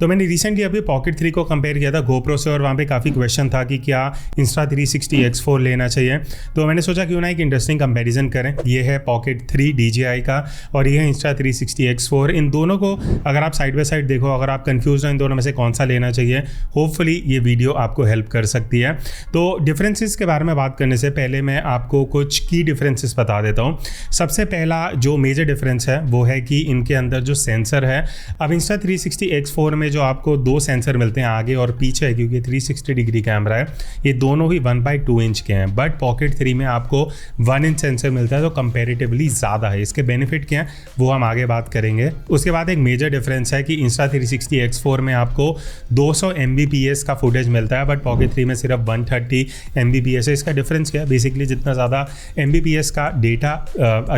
तो मैंने रिसेंटली अभी पॉकेट 3 को कंपेयर किया था GoPro से और वहाँ पे काफ़ी क्वेश्चन था कि क्या Insta360 X4 लेना चाहिए। तो मैंने सोचा क्यों ना एक इंटरेस्टिंग कंपैरिजन करें। ये है पॉकेट 3 DJI का और ये है Insta360 X4। इन दोनों को अगर आप साइड बाय साइड देखो, अगर आप कंफ्यूज हो इन दोनों में से कौन सा लेना चाहिए, होपफुली ये वीडियो आपको हेल्प कर सकती है। तो डिफरेंसेस के बारे में बात करने से पहले मैं आपको कुछ की डिफरेंसेस बता देता हूँ। सबसे पहला जो मेजर डिफरेंस है वो है कि इनके अंदर जो सेंसर है, अब Insta360 X4 में जो आपको दो सेंसर मिलते हैं आगे और पीछे, क्योंकि 360 डिग्री कैमरा है, ये दोनों ही 1/2 इंच के हैं। बट पॉकेट 3 में आपको 1 इंच सेंसर मिलता है, तो कंपैरेटिवली ज़्यादा है। इसके बेनिफिट क्या हैं वो हम आगे बात करेंगे। उसके बाद एक मेजर डिफरेंस है कि Insta360 X4 में आपको 200 Mbps का फुटेज मिलता है, बट पॉकेट 3 में सिर्फ 130 Mbps है। इसका डिफरेंस क्या है? बेसिकली जितना ज़्यादा Mbps का डेटा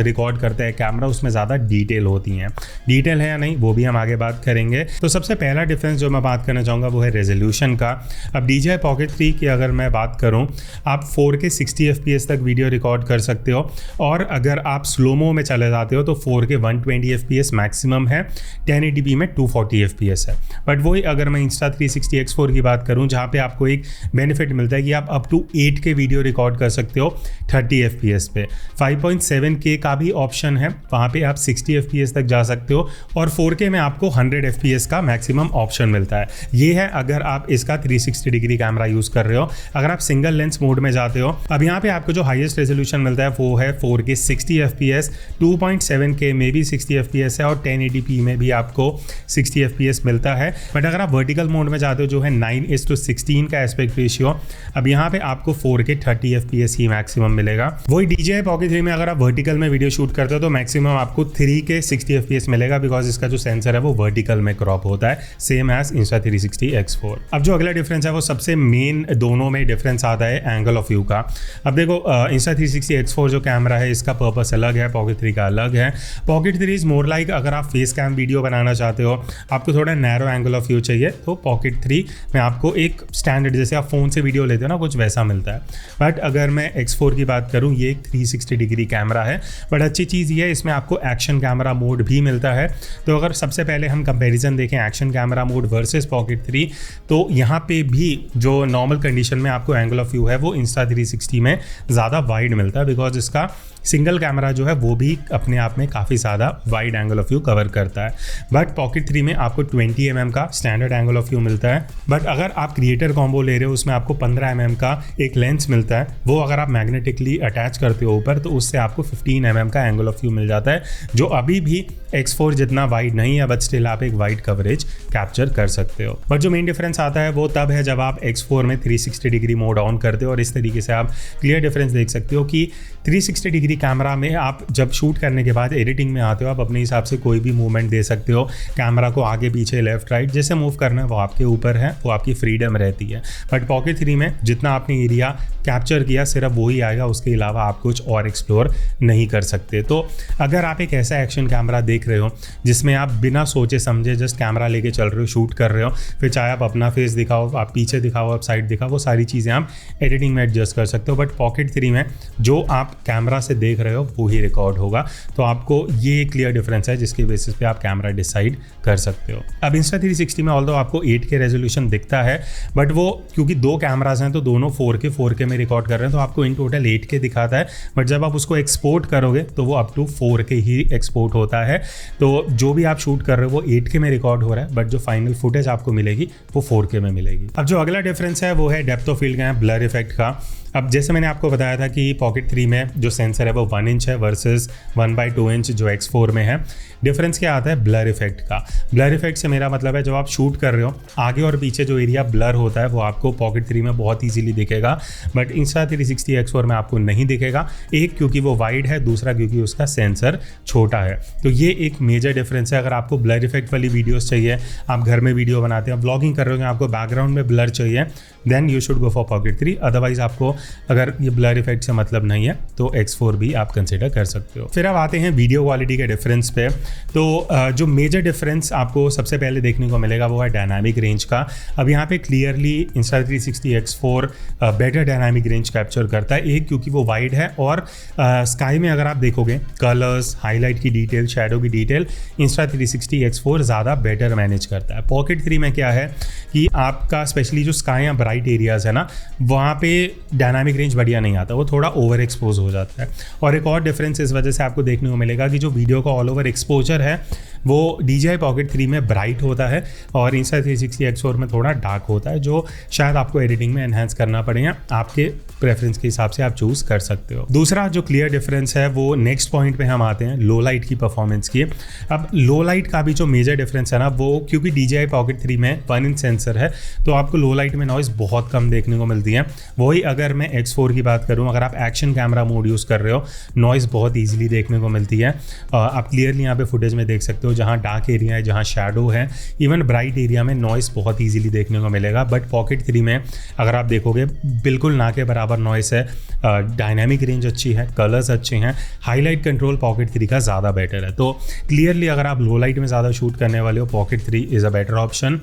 रिकॉर्ड करता है कैमरा, उसमें ज़्यादा डिटेल होती हैं। डिटेल है या नहीं वो भी हम आगे बात करेंगे। तो सबसे पहला डिफरेंस जो मैं बात करना चाहूँगा वो है रेजोल्यूशन का। अब DJI पॉकेट 3 की अगर मैं बात करूँ, आप 4K 60 FPS तक वीडियो रिकॉर्ड कर सकते हो, और अगर आप स्लोमो में चले जाते हो तो 4K 120 FPS मैक्सिमम है, 1080p में 240 FPS है। बट वही अगर मैं Insta360 X4 की बात करूँ, जहाँ पे आपको एक बेनिफिट मिलता है कि आप up to 8K video record कर सकते हो 30 FPS पे। 5.7K का भी ऑप्शन है, वहाँ पे आप 60 FPS तक जा सकते हो, और 4K में आपको 100 FPS का मैक्सिमम ऑप्शन मिलता है। ये है अगर आप इसका 360 डिग्री कैमरा यूज़ कर रहे हो। अगर आप सिंगल लेंस मोड में जाते हो, अब यहाँ पे आपको जो हाईएस्ट रेजोल्यूशन मिलता है वो है 4K 60 FPS, 2.7K में भी 60 FPS है, और 1080p में भी आपको 60 FPS मिलता है। बट अगर आप वर्टिकल मोड में जाते हो, जो है 9:16 का एस्पेक्ट रेशियो, अब यहाँ पे आपको 4K 30 FPS ही मैक्सिमम मिलेगा। वही DJI पॉकेट 3 में अगर आप वर्टिकल में वीडियो शूट करते हो तो मैक्सिमम आपको 3K 60 FPS मिलेगा, बिकॉज इसका जो सेंसर है वो वर्टिकल में क्रॉप होता है, सेम एज Insta360 X4। अब जो अगला डिफरेंस है वो सबसे मेन दोनों में डिफरेंस आता है एंगल ऑफ व्यू का। अब देखो Insta360 X4 जो कैमरा है इसका पर्पस अलग है, पॉकेट 3 का अलग है। पॉकेट 3 इज मोर लाइक अगर आप फेस कैम वीडियो बनाना चाहते हो, आपको थोड़ा नैरो एंगल ऑफ व्यू चाहिए, तो पॉकेट 3 में आपको एक स्टैंडर्ड जैसे आप फोन से वीडियो लेते हो ना, कुछ वैसा मिलता है। बट अगर मैं X4 की बात करूँ, ये एक 360 डिग्री कैमरा है, बट अच्छी चीज़ ये है इसमें आपको एक्शन कैमरा मोड भी मिलता है। तो अगर सबसे पहले हम कंपैरिजन देखें action camera mode versus pocket 3, तो यहाँ पे भी जो नॉर्मल कंडीशन में आपको एंगल ऑफ व्यू है वो Insta360 में ज़्यादा वाइड मिलता है, बिकॉज इसका सिंगल कैमरा जो है वो भी अपने आप में काफ़ी ज़्यादा wide angle of view cover करता है। बट पॉकेट 3 में आपको 20 mm का स्टैंडर्ड एंगल ऑफ व्यू मिलता है। बट अगर आप क्रिएटर कॉम्बो ले रहे हो, उसमें आपको 15 mm का एक लेंस मिलता है, वो अगर आप मैग्नेटिकली अटैच करते हो ऊपर, तो उससे आपको 15 mm का एंगल ऑफ व्यू मिल जाता है, जो अभी भी X4 जितना वाइड नहीं है, बट स्टिल आप एक वाइड कवरेज कैप्चर कर सकते हो। बट जो मेन डिफरेंस आता है वो तब है जब आप X4 में 360 डिग्री मोड ऑन करते हो, और इस तरीके से आप क्लियर डिफरेंस देख सकते हो कि 360 डिग्री कैमरा में आप जब शूट करने के बाद एडिटिंग में आते हो, आप अपने हिसाब से कोई भी मूवमेंट दे सकते हो, कैमरा को आगे पीछे लेफ्ट राइट जैसे मूव करना है वो आपके ऊपर है, वो आपकी फ्रीडम रहती है। बट पॉकेट 3 में जितना आपने एरिया कैप्चर किया सिर्फ वही आएगा, उसके अलावा आप कुछ और एक्सप्लोर नहीं कर सकते। तो अगर आप एक ऐसा एक्शन कैमरा देख रहे हो जिसमें आप बिना सोचे समझे जस्ट कैमरा लेके चल रहे हो, शूट कर रहे हो, फिर चाहे आप अपना फेस दिखाओ, आप पीछे दिखाओ, आप साइड दिखाओ, वो सारी चीज़ें आप एडिटिंग में एडजस्ट कर सकते हो। बट पॉकेट 3 में जो आप कैमरा से देख रहे हो वो ही रिकॉर्ड होगा। तो आपको ये क्लियर डिफरेंस है जिसके बेसिस पे आप कैमरा डिसाइड कर सकते हो। अब Insta360 में ऑल्दो आपको 8K रेजोल्यूशन दिखता है, बट वो क्योंकि दो कैमराज हैं तो दोनों 4K में रिकॉर्ड कर रहे हैं, तो आपको इन टोटल 8K दिखाता है। बट जब आप उसको एक्सपोर्ट करोगे तो वो up to 4K he export होता है। तो जो भी आप शूट कर रहे हो वो 8K में रिकॉर्ड हो रहा है, बट जो फाइनल फुटेज आपको मिलेगी वो 4K में मिलेगी। अब जो अगला डिफरेंस है वो है डेप्थ ऑफ फील्ड का, ब्लर इफेक्ट का। अब जैसे मैंने आपको बताया था कि पॉकेट 3 में जो सेंसर है वो 1 इंच है वर्सेस 1/2 इंच जो X4 में है। डिफरेंस क्या आता है? ब्लर इफेक्ट का। ब्लर इफेक्ट से मेरा मतलब है जब आप शूट कर रहे हो, आगे और पीछे जो एरिया ब्लर होता है वो आपको पॉकेट 3 में बहुत ईजीली दिखेगा, बट Insta360 X4 में आपको नहीं दिखेगा। एक क्योंकि वो वाइड है, दूसरा क्योंकि उसका सेंसर छोटा है। तो ये एक मेजर डिफरेंस है। अगर आपको ब्लर इफेक्ट वाली वीडियोस चाहिए, आप घर में वीडियो बनाते हैं, ब्लॉगिंग कर रहे हो, आपको बैकग्राउंड में ब्लर चाहिए, then you should go for pocket 3। Otherwise आपको अगर ये ब्लर इफेक्ट से मतलब नहीं है तो X4 भी आप कंसिडर कर सकते हो। फिर अब आते हैं वीडियो क्वालिटी के डिफरेंस पे। तो जो मेजर डिफरेंस आपको सबसे पहले देखने को मिलेगा वो है डायनामिक रेंज का। अब यहाँ पे clearly Insta360 X4 better dynamic range capture करता है, एक क्योंकि वो वाइड है और स्काई में अगर आप देखोगे कलर्स, हाईलाइट की डिटेल, शैडो की डिटेल Insta360 X4 ज़्यादा बेटर मैनेज करता है। पॉकेट 3 में क्या है कि आपका स्पेशली जो स्काई या ब्राइट एरियाज़ है ना, वहाँ पे डायनामिक रेंज बढ़िया नहीं आता, वो थोड़ा ओवर एक्सपोज हो जाता है। और एक और डिफरेंस इस वजह से आपको देखने को मिलेगा कि जो वीडियो का ऑल ओवर एक्सपोजर है वो DJI Pocket 3 में ब्राइट होता है और Insta360 X4 में थोड़ा डार्क होता है, जो शायद आपको एडिटिंग में एनहांस करना पड़े या आपके प्रेफरेंस के हिसाब से आप चूज़ कर सकते हो। दूसरा जो क्लियर डिफरेंस है वो नेक्स्ट पॉइंट पे हम आते हैं लो लाइट की परफॉर्मेंस की। अब लो लाइट का भी जो मेजर डिफरेंस है ना, वो क्योंकि DJI Pocket 3 में 1 इंच सेंसर है तो आपको लो लाइट में नॉइज़ बहुत कम देखने को मिलती है। वही अगर मैं X4 की बात करूँ, अगर आप एक्शन कैमरा मोड यूज़ कर रहे हो, नॉइज़ बहुत ईजिली देखने को मिलती है। आप क्लियरली यहाँ पे फुटेज में देख सकते हो, जहाँ डार्क एरिया है, जहाँ शैडो है, इवन ब्राइट एरिया में नॉइज़ बहुत ईजिली देखने को मिलेगा। बट पॉकेट 3 में अगर आप देखोगे बिल्कुल ना के बराबर नॉइस है। डायनामिक रेंज अच्छी है, कलर्स अच्छे हैं, हाईलाइट कंट्रोल पॉकेट 3 का ज़्यादा बेटर है। तो क्लियरली अगर आप लो लाइट में ज़्यादा शूट करने वाले हो, pocket 3 is a better option.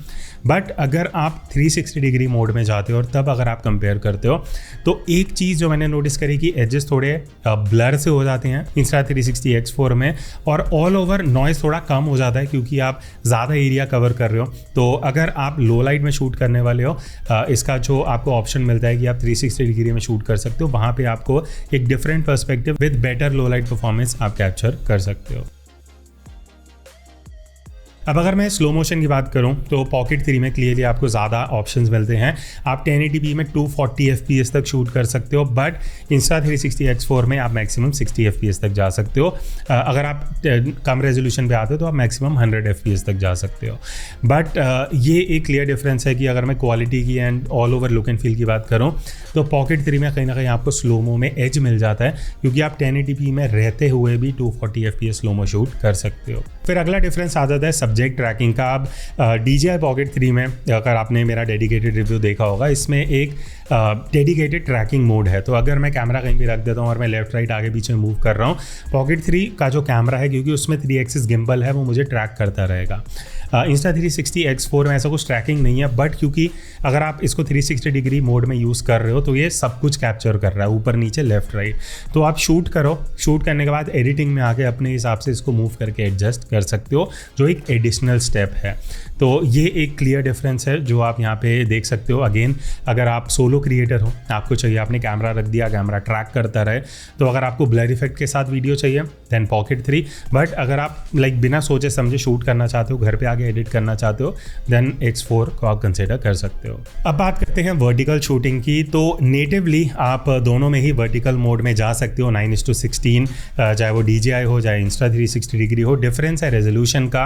But अगर आप 360 डिग्री मोड में जाते हो और तब अगर आप कंपेयर करते हो तो एक चीज़ जो मैंने नोटिस करी कि एजेस थोड़े ब्लर से हो जाते हैं Insta360 X4 में, और ऑल ओवर नॉइज़ थोड़ा कम हो जाता है क्योंकि आप ज़्यादा एरिया कवर कर रहे हो। तो अगर आप लो लाइट में शूट करने वाले हो, इसका जो आपको ऑप्शन मिलता है कि आप 360 डिग्री में शूट कर सकते हो, वहाँ पे आपको एक different perspective with better low light performance आप कैप्चर कर सकते हो। अब अगर मैं स्लो मोशन की बात करूं तो पॉकेट 3 में क्लियरली आपको ज़्यादा ऑप्शंस मिलते हैं। आप 1080p में 240 fps तक शूट कर सकते हो, बट Insta360 X4 में आप मैक्सिमम 60 fps तक जा सकते हो। अगर आप कम रेजोल्यूशन पे आते हो तो आप मैक्सिमम 100 fps तक जा सकते हो। बट ये एक क्लियर डिफरेंस है कि अगर मैं क्वालिटी की and all over look and feel की बात करूँ तो पॉकेट 3 में कहीं ना कहीं आपको स्लोमो में एज मिल जाता है, क्योंकि आप 1080p में रहते हुए भी 240 fps स्लोमो शूट कर सकते हो। फिर अगला डिफरेंस आ जाता है सब्जेक्ट ट्रैकिंग का। अब DJI Pocket 3 में अगर आपने मेरा डेडिकेटेड रिव्यू देखा होगा, इसमें एक डेडिकेटेड ट्रैकिंग मोड है। तो अगर मैं कैमरा कहीं भी रख देता हूँ और मैं लेफ्ट राइट आगे पीछे मूव कर रहा हूँ, पॉकेट 3 का जो कैमरा है, क्योंकि उसमें 3 एक्सिस गिम्बल है, वो मुझे ट्रैक करता रहेगा। Insta360 X4 में ऐसा कुछ ट्रैकिंग नहीं है, बट क्योंकि अगर आप इसको 360 डिग्री मोड में यूज़ कर रहे हो तो ये सब कुछ कैप्चर कर रहा है, ऊपर नीचे लेफ्ट राइट। तो आप शूट करो, शूट करने के बाद एडिटिंग में आके अपने हिसाब से इसको मूव करके एडजस्ट कर सकते हो, जो एक एडिशनल स्टेप है। तो ये एक क्लियर डिफरेंस है जो आप यहाँ पे देख सकते हो। अगेन, अगर आप सोलो क्रिएटर हो, आपको चाहिए आपने कैमरा रख दिया, कैमरा ट्रैक करता रहे, तो अगर आपको ब्लर इफेक्ट के साथ वीडियो चाहिए देन पॉकेट 3। बट अगर आप बिना सोचे समझे शूट करना चाहते हो, घर पे आगे एडिट करना चाहते हो, देन X4 को आप कंसिडर कर सकते हो। अब बात करते हैं वर्टिकल शूटिंग की। तो नेटिवली आप दोनों में ही वर्टिकल मोड में जा सकते हो, 9:16, चाहे वो DJI हो चाहे Insta360 डिग्री हो। डिफरेंस है रेजोल्यूशन का।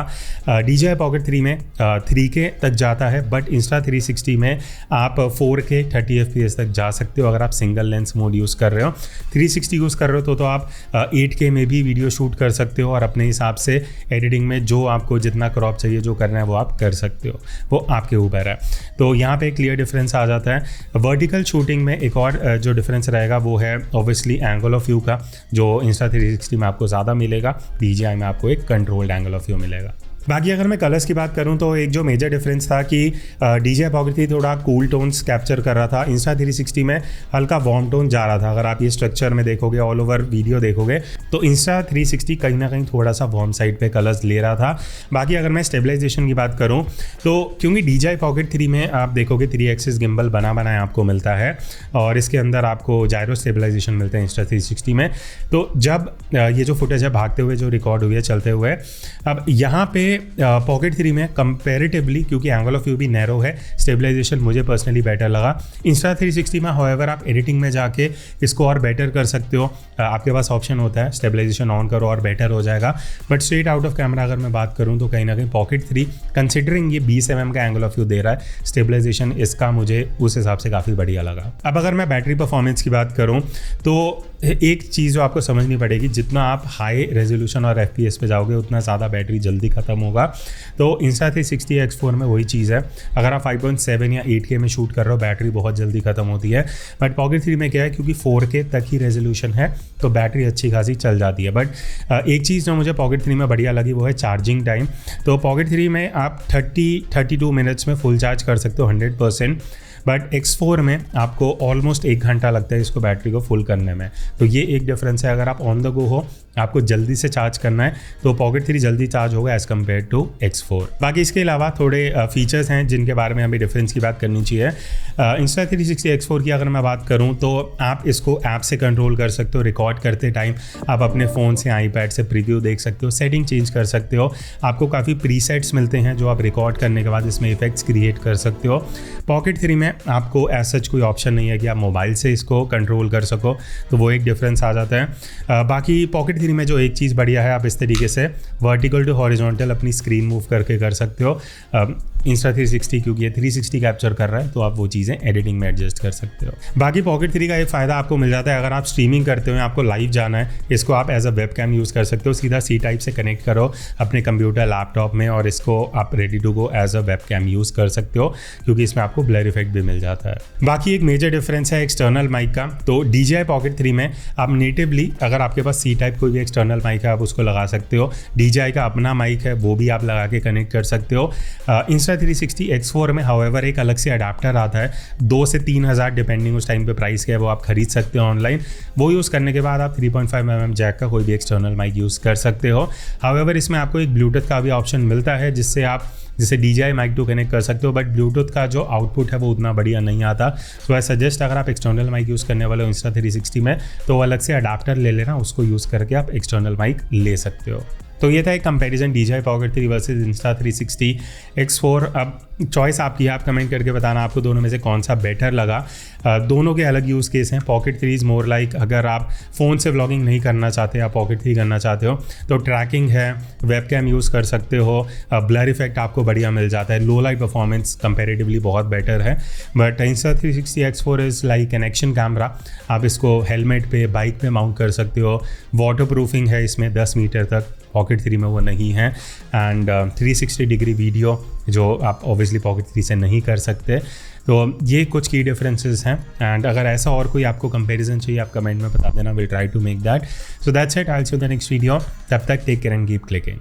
DJI Pocket 3 में 3K तक जाता है, बट Insta360 में आप 4K 30 fps तक जा सकते हो अगर आप सिंगल लेंस मोड यूज़ कर रहे हो। 360 यूज़ कर रहे हो तो आप 8K में भी वीडियो शूट कर सकते हो और अपने हिसाब से एडिटिंग में जो आपको जितना क्रॉप चाहिए, जो करना है वो आप कर सकते हो, वो आपके ऊपर है। तो यहाँ पे क्लियर डिफरेंस आ जाता है। वर्टिकल शूटिंग में एक और जो डिफरेंस रहेगा वो है ऑब्वियसली एंगल ऑफ व्यू का, जो Insta360 में आपको ज़्यादा मिलेगा, DJI में आपको एक कंट्रोल्ड एंगल ऑफ व्यू मिलेगा। बाकी अगर मैं कलर्स की बात करूं तो एक जो मेजर डिफरेंस था कि DJI Pocket 3 थोड़ा कूल टोन्स कैप्चर कर रहा था, Insta360 में हल्का वार्म टोन जा रहा था। अगर आप ये स्ट्रक्चर में देखोगे, ऑल ओवर वीडियो देखोगे, तो Insta360 कहीं ना कहीं थोड़ा सा वार्म साइड पे कलर्स ले रहा था। बाकी अगर मैं स्टेबलाइजेशन की बात करूं तो क्योंकि DJI Pocket 3 में आप देखोगे 3 एक्सिस गिम्बल बना बनाया आपको मिलता है और इसके अंदर आपको जायरो स्टेबलाइजेशन मिलता है Insta360 में। तो जब ये जो फुटेज है भागते हुए जो रिकॉर्ड हुई है चलते हुए, अब यहाँ पे पॉकेट 3 में कंपैरेटिवली क्योंकि एंगल ऑफ व्यू भी नैरो है, स्टेबलाइजेशन मुझे पर्सनली बेटर लगा। Insta360 में हाउएवर आप एडिटिंग में जाके इसको और बेटर कर सकते हो, आपके पास ऑप्शन होता है स्टेबलाइजेशन ऑन करो और बेटर हो जाएगा। But straight out of camera अगर मैं बात करूँ तो कहीं ना कहीं पॉकेट 3 कंसिडरिंग ये 20 mm का एंगल ऑफ व्यू दे रहा है, स्टेबलाइजेशन इसका मुझे उस हिसाब से काफ़ी बढ़िया लगा। अब अगर मैं बैटरी परफॉर्मेंस की बात करूँ तो एक चीज़ जो आपको समझनी पड़ेगी, जितना आप हाई रेजोल्यूशन और FPS पे जाओगे उतना ज़्यादा बैटरी जल्दी ख़त्म होगा। तो Insta360 X4 में वही चीज़ है, अगर आप 5.7 या 8K में शूट कर रहे हो बैटरी बहुत जल्दी ख़त्म होती है। बट पॉकेट 3 में क्या है, क्योंकि 4K तक ही रेजोल्यूशन है तो बैटरी अच्छी खासी चल जाती है। बट एक चीज़ जो मुझे पॉकेट 3 में बढ़िया लगी वो है चार्जिंग टाइम। तो पॉकेट 3 में आप 32 मिनट्स में फुल चार्ज कर सकते हो 100%, बट X4 में आपको ऑलमोस्ट 1 घंटा लगता है इसको बैटरी को फुल करने में। तो ये एक डिफरेंस है। अगर आप ऑन द गो हो, आपको जल्दी से चार्ज करना है, तो पॉकेट 3 जल्दी चार्ज होगा एज़ कम्पेयर टू X4। बाकी इसके अलावा थोड़े फीचर्स हैं जिनके बारे में हमें डिफरेंस की बात करनी चाहिए। Insta360 X4 की अगर मैं बात करूं तो आप इसको ऐप से कंट्रोल कर सकते हो। रिकॉर्ड करते टाइम आप अपने फ़ोन से, आईपैड से प्रीव्यू देख सकते हो, सेटिंग चेंज कर सकते हो। आपको काफ़ी प्रीसेट्स मिलते हैं जो आप रिकॉर्ड करने के बाद इसमें इफेक्ट्स क्रिएट कर सकते हो। पॉकेट 3 में आपको एज सच कोई ऑप्शन नहीं है कि आप मोबाइल से इसको कंट्रोल कर सको, तो वो एक डिफरेंस आ जाता है। बाकी पॉकेट 3 में जो एक चीज़ बढ़िया है, आप इस तरीके से वर्टिकल टू हॉरिजॉन्टल अपनी स्क्रीन मूव करके कर सकते हो। Insta360 क्योंकि ये 360 कैप्चर कर रहा है तो आप वो चीज़ें एडिटिंग में एडजस्ट कर सकते हो। बाकी पॉकेट 3 का एक फ़ायदा आपको मिल जाता है, अगर आप स्ट्रीमिंग करते हो, आपको लाइव जाना है, इसको आप as a webcam use कर सकते हो। सीधा C टाइप से कनेक्ट करो अपने कंप्यूटर लैपटॉप में और इसको आप ready to go as a webcam use कर सकते हो, क्योंकि इसमें आपको ब्लर इफेक्ट भी मिल जाता है। बाकी एक मेजर डिफरेंस है एक्सटर्नल माइक का। तो DJI पॉकेट 3 में आप नेटिवली, अगर आपके पास C टाइप कोई भी एक्सटर्नल माइक है, आप उसको लगा सकते हो। DJI का अपना माइक है, वो भी आप लगा के कनेक्ट कर सकते हो। Insta360 X4 में हाउएवर एक अलग से अडाप्टर आता है, 2 से 3 हज़ार डिपेंडिंग उस टाइम पे प्राइस के है, वो आप खरीद सकते हो ऑनलाइन। वो यूज़ करने के बाद आप 3.5mm जैक का कोई भी एक्सटर्नल माइक यूज़ कर सकते हो। हाउएवर इसमें आपको एक ब्लूटूथ का भी ऑप्शन मिलता है जिससे आप DJI माइक टू कनेक्ट कर सकते हो, बट ब्लूटूथ का जो आउटपुट है वो उतना बढ़िया नहीं आता। सो आई सजेस्ट, अगर आप एक्सटर्नल माइक यूज़ करने वाले हो Insta360 में, तो अलग से अडाप्टर ले लेना, उसको यूज़ करके आप एक्सटर्नल माइक ले सकते हो। तो ये था एक comparison DJI pocket 3 versus Insta360 X4। अब चॉइस आपकी है, आप कमेंट करके बताना आपको दोनों में से कौन सा बेटर लगा। दोनों के अलग यूज़ केस हैं। पॉकेट 3 इज़ मोर लाइक, अगर आप फ़ोन से व्लॉगिंग नहीं करना चाहते, आप पॉकेट 3 करना चाहते हो तो ट्रैकिंग है, वेबकैम यूज़ कर सकते हो, ब्लर इफेक्ट आपको बढ़िया मिल जाता है, लो लाइट परफॉर्मेंस कंपैरेटिवली बहुत बेटर है। But Insta360 X4 is like an action camera, आप इसको हेलमेट पे, बाइक पे माउंट कर सकते हो। वाटर प्रूफिंग है इसमें 10 मीटर तक, पॉकेट 3 में वो नहीं है। एंड 360 डिग्री वीडियो जो आप ऑब्वियसली पॉकेट 3 से नहीं कर सकते। तो ये कुछ की डिफरेंसेस हैं। एंड अगर ऐसा और कोई आपको कंपैरिजन चाहिए, आप कमेंट में बता देना, will try to make that. So that's it, I will see you in the next video. तब तक take care and keep clicking.